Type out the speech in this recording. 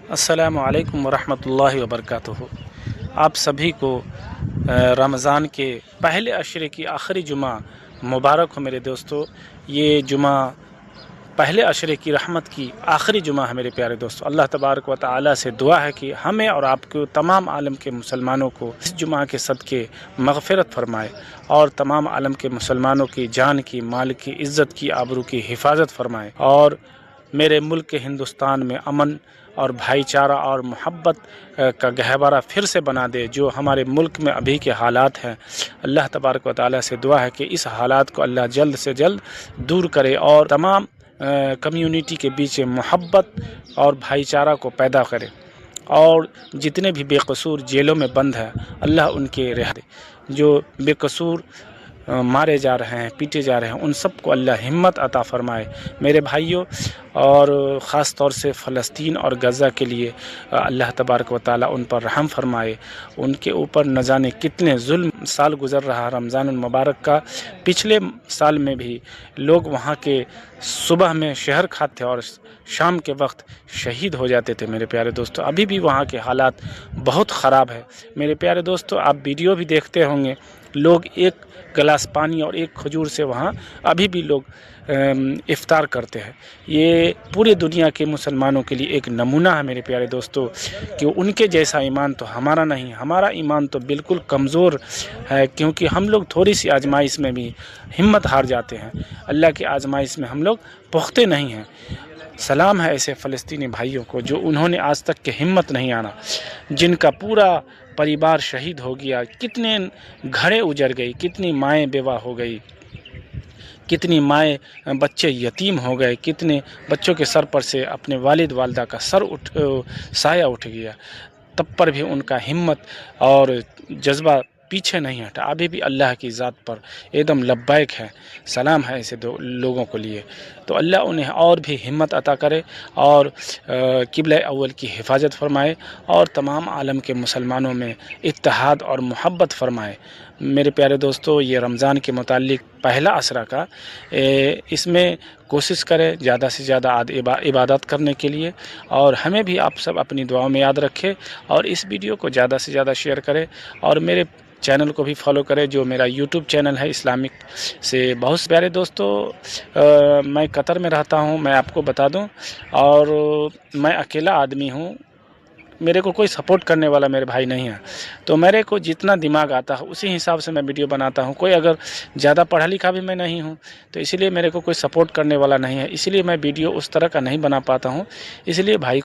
अस्सलामु अलैकुम वरहमतुल्लाहि वबरकातुहू। आप सभी को रमज़ान के पहले अशरे की आखिरी जुमा मुबारक हो मेरे दोस्तों। ये जुमा पहले अशरे की रहमत की आखिरी जुमा है मेरे प्यारे दोस्तों। अल्लाह तबारक व तआला से दुआ है कि हमें और आपको तमाम आलम के मुसलमानों को इस जुमा के सदक़े मग़फ़िरत फ़रमाए और तमाम आलम के मुसलमानों की जान की, माल की, इज़्ज़त की, आबरू की हिफाजत फ़रमाए और मेरे मुल्क हिंदुस्तान में अमन और भाईचारा और मोहब्बत का गहवारा फिर से बना दे। जो हमारे मुल्क में अभी के हालात हैं, अल्लाह तबारक व तआला से दुआ है कि इस हालात को अल्लाह जल्द से जल्द दूर करे और तमाम कम्युनिटी के बीच मोहब्बत और भाईचारा को पैदा करे और जितने भी बेकसूर जेलों में बंद हैं अल्लाह उनके रिहा दे। जो बेकसूर मारे जा रहे हैं, पीटे जा रहे हैं, उन सब को अल्लाह हिम्मत अता फ़रमाए मेरे भाइयों। और ख़ास तौर से फ़लस्तीन और गज़ा के लिए अल्लाह तबारक व तआला उन पर रहम फ़रमाए। उनके ऊपर न जाने कितने जुल्म साल गुज़र रहा रमज़ान मुबारक का। पिछले साल में भी लोग वहाँ के सुबह में शहर खाते और शाम के वक्त शहीद हो जाते थे मेरे प्यारे दोस्तों। अभी भी वहाँ के हालात बहुत ख़राब है मेरे प्यारे दोस्तों। आप वीडियो भी देखते होंगे, लोग एक गिलास पानी और एक खजूर से वहाँ अभी भी लोग इफ्तार करते हैं। ये पूरी दुनिया के मुसलमानों के लिए एक नमूना है मेरे प्यारे दोस्तों कि उनके जैसा ईमान तो हमारा नहीं, हमारा ईमान तो बिल्कुल कमज़ोर है, क्योंकि हम लोग थोड़ी सी आजमाइश में भी हिम्मत हार जाते हैं। अल्लाह की आजमाइश में हम लोग पुख्ते नहीं हैं। सलाम है ऐसे फ़लस्तीनी भाइयों को जो उन्होंने आज तक के हिम्मत नहीं आना, जिनका पूरा परिवार शहीद हो गया, कितने घरें उजड़ गई, कितनी माएँ बेवा हो गई, कितनी माएँ बच्चे यतीम हो गए, कितने बच्चों के सर पर से अपने वालिद वालदा का साया उठ गया। तब पर भी उनका हिम्मत और जज्बा पीछे नहीं हटा। अभी भी अल्लाह की ज़ात पर एकदम लब्बैक है। सलाम है ऐसे दो लोगों को लिए। तो अल्लाह उन्हें और भी हिम्मत अता करे और क़िबला अव्वल की हिफाजत फ़रमाए और तमाम आलम के मुसलमानों में इत्तेहाद और मोहब्बत फ़रमाए। मेरे प्यारे दोस्तों, ये रमज़ान के मुताल्लिक़ पहला असरा का इसमें कोशिश करें ज़्यादा से ज़्यादा इबादत करने के लिए, और हमें भी आप सब अपनी दुआओं में याद रखें और इस वीडियो को ज़्यादा से ज़्यादा शेयर करें और मेरे चैनल को भी फॉलो करें जो मेरा यूट्यूब चैनल है इस्लामिक से। बहुत प्यारे दोस्तों, मैं कतर में रहता हूँ, मैं आपको बता दूँ, और मैं अकेला आदमी हूँ। मेरे को कोई सपोर्ट करने वाला मेरे भाई नहीं है, तो मेरे को जितना दिमाग आता है उसी हिसाब से मैं वीडियो बनाता हूँ। कोई अगर ज़्यादा पढ़ा लिखा भी मैं नहीं हूँ, तो इसीलिए मेरे को कोई सपोर्ट करने वाला नहीं है, इसीलिए मैं वीडियो उस तरह का नहीं बना पाता हूँ। इसलिए भाई